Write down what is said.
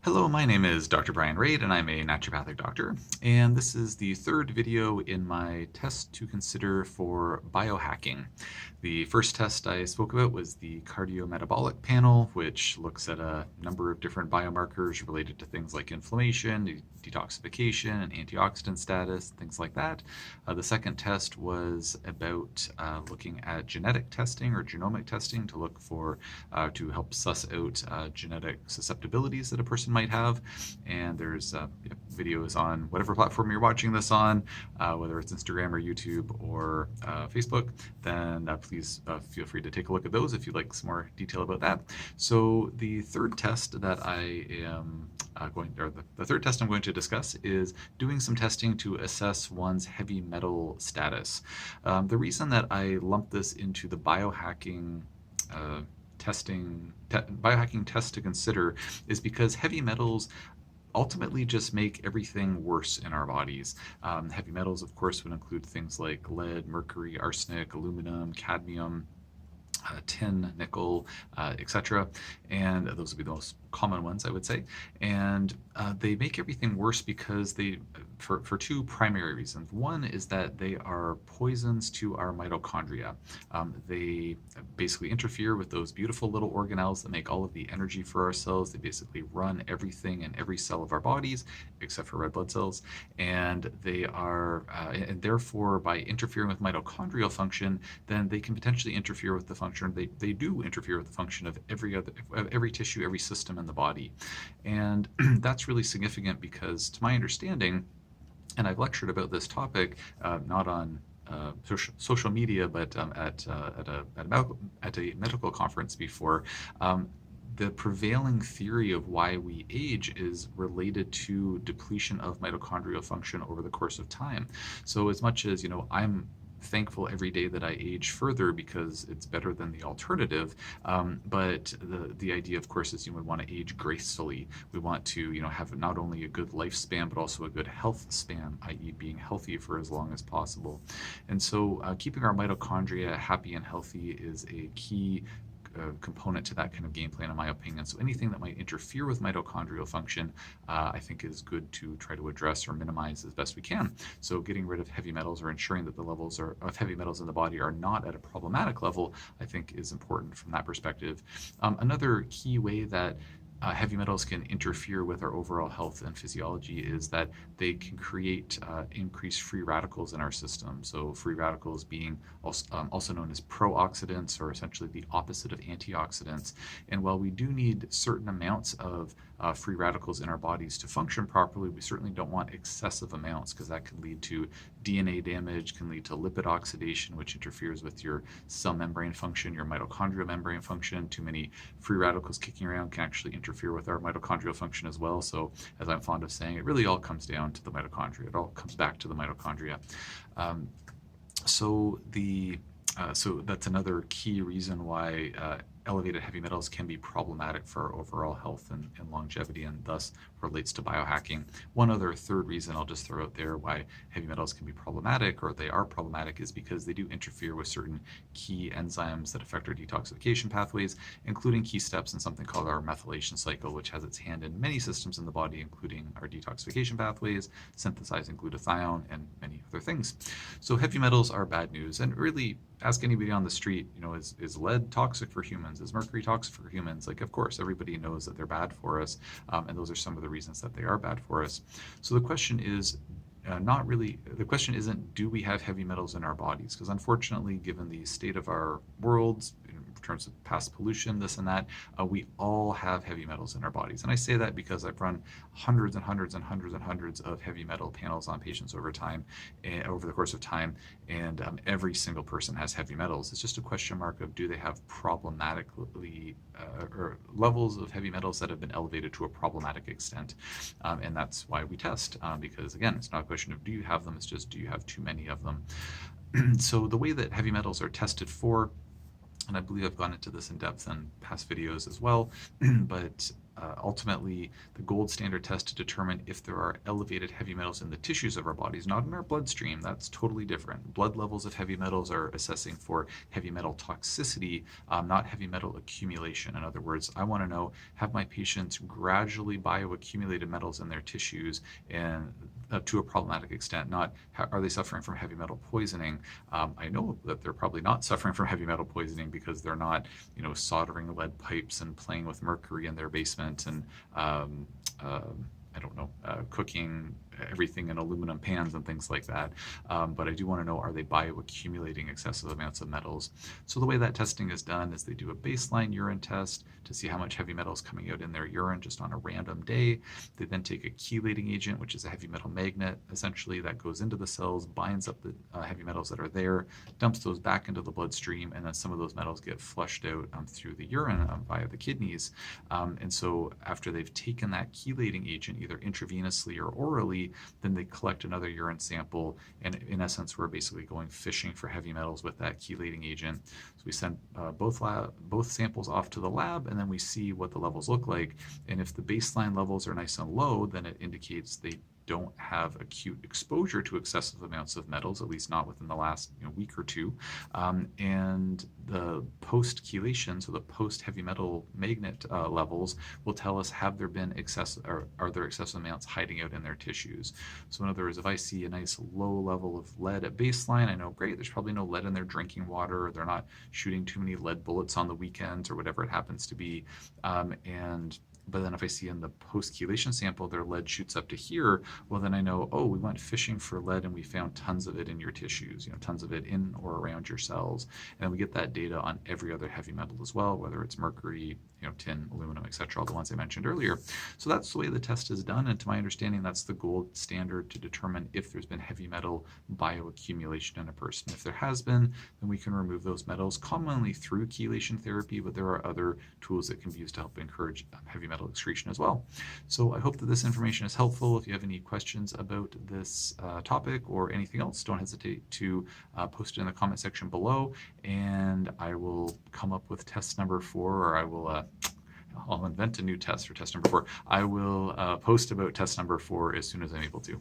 Hello, my name is Dr. Brian Raid, and I'm a naturopathic doctor. And this is the third video in my test to consider for biohacking. The first test I spoke about was the cardiometabolic panel, which looks at a number of different biomarkers related to things like inflammation, detoxification, and antioxidant status, things like that. The second test was about looking at genetic testing or genomic testing to look for, to help suss out genetic susceptibilities that a person might have. And there's videos on whatever platform you're watching this on, whether it's Instagram or YouTube or Facebook, then please feel free to take a look at those if you'd like some more detail about that. So the third test that I am the third test I'm going to discuss is doing some testing to assess one's heavy metal status. The reason that I lump this into the biohacking biohacking test to consider is because heavy metals ultimately just make everything worse in our bodies. Heavy metals, of course, would include things like lead, mercury, arsenic, aluminum, cadmium, tin, nickel, etc. And those would be the most common ones, I would say. And they make everything worse because for two primary reasons. One is that they are poisons to our mitochondria. They basically interfere with those beautiful little organelles that make all of the energy for our cells. They basically run everything in every cell of our bodies, except for red blood cells. And they are, and therefore, by interfering with mitochondrial function, then they can potentially interfere with the function. They do interfere with the function of every tissue, every system in the body. And that's really significant because, to my understanding, and I've lectured about this topic, not on social media, but at a medical conference before. The prevailing theory of why we age is related to depletion of mitochondrial function over the course of time. So as much as, I'm thankful every day that I age further because it's better than the alternative. But the idea, of course, is you would want to age gracefully. We want to, have not only a good lifespan, but also a good health span, i.e. being healthy for as long as possible. And so keeping our mitochondria happy and healthy is a key component to that kind of game plan, in my opinion. So anything that might interfere with mitochondrial function, I think is good to try to address or minimize as best we can. So getting rid of heavy metals or ensuring that the levels of heavy metals in the body are not at a problematic level, I think is important from that perspective. Another key way that heavy metals can interfere with our overall health and physiology is that they can create increased free radicals in our system. So free radicals being also known as pro-oxidants, or essentially the opposite of antioxidants. And while we do need certain amounts of free radicals in our bodies to function properly, we certainly don't want excessive amounts, because that can lead to DNA damage, can lead to lipid oxidation, which interferes with your cell membrane function, your mitochondrial membrane function. Too many free radicals kicking around can actually interfere with our mitochondrial function as well. So, as I'm fond of saying, it really all comes down to the mitochondria. It all comes back to the mitochondria. So that's another key reason why elevated heavy metals can be problematic for our overall health and longevity, and thus relates to biohacking. One other third reason I'll just throw out there why heavy metals can be problematic, or they are problematic, is because they do interfere with certain key enzymes that affect our detoxification pathways, including key steps in something called our methylation cycle, which has its hand in many systems in the body, including our detoxification pathways, synthesizing glutathione, and many other things. So heavy metals are bad news, and really, ask anybody on the street, is lead toxic for humans? Is mercury toxic for humans? Like, of course, everybody knows that they're bad for us, and those are some of the reasons that they are bad for us. So the question is the question isn't, do we have heavy metals in our bodies? Because unfortunately, given the state of our worlds, in terms of past pollution, this and that, we all have heavy metals in our bodies. And I say that because I've run hundreds and hundreds and hundreds and hundreds of heavy metal panels on patients over the course of time, and every single person has heavy metals. It's just a question mark of, do they have problematically or levels of heavy metals that have been elevated to a problematic extent? And that's why we test, because again, it's not a question of do you have them, it's just, do you have too many of them? So the way that heavy metals are tested for, and I believe I've gone into this in depth in past videos as well, but ultimately the gold standard test to determine if there are elevated heavy metals in the tissues of our bodies, not in our bloodstream. That's totally different. Blood levels of heavy metals are assessing for heavy metal toxicity, not heavy metal accumulation. In other words, I want to know, have my patients gradually bioaccumulated metals in their tissues and to a problematic extent, not are they suffering from heavy metal poisoning. I know that they're probably not suffering from heavy metal poisoning because they're not, soldering lead pipes and playing with mercury in their basement and um, I don't know, cooking everything in aluminum pans and things like that. But I do want to know, are they bioaccumulating excessive amounts of metals? So the way that testing is done is they do a baseline urine test to see how much heavy metal is coming out in their urine just on a random day. They then take a chelating agent, which is a heavy metal magnet, essentially, that goes into the cells, binds up the heavy metals that are there, dumps those back into the bloodstream, and then some of those metals get flushed out through the urine via the kidneys. And so after they've taken that chelating agent, either intravenously or orally, then they collect another urine sample. And in essence, we're basically going fishing for heavy metals with that chelating agent. So we send both samples off to the lab, and then we see what the levels look like. And if the baseline levels are nice and low, then it indicates they don't have acute exposure to excessive amounts of metals, at least not within the last week or two. And the post chelation, so the post heavy metal magnet levels, will tell us, have there been excessive, or are there excessive amounts hiding out in their tissues? So in other words, if I see a nice low level of lead at baseline, I know, great, there's probably no lead in their drinking water, or they're not shooting too many lead bullets on the weekends, or whatever it happens to be. But then if I see in the post-chelation sample their lead shoots up to here, well, then I know, oh, we went fishing for lead and we found tons of it in your tissues, tons of it in or around your cells. And then we get that data on every other heavy metal as well, whether it's mercury, tin, aluminum, etc., all the ones I mentioned earlier. So that's the way the test is done. And to my understanding, that's the gold standard to determine if there's been heavy metal bioaccumulation in a person. If there has been, then we can remove those metals, commonly through chelation therapy, but there are other tools that can be used to help encourage heavy metal excretion as well. So I hope that this information is helpful. If you have any questions about this topic or anything else, don't hesitate to post it in the comment section below, and I will come up with test number 4, or I'll invent a new test for test number 4. I will post about test number 4 as soon as I'm able to.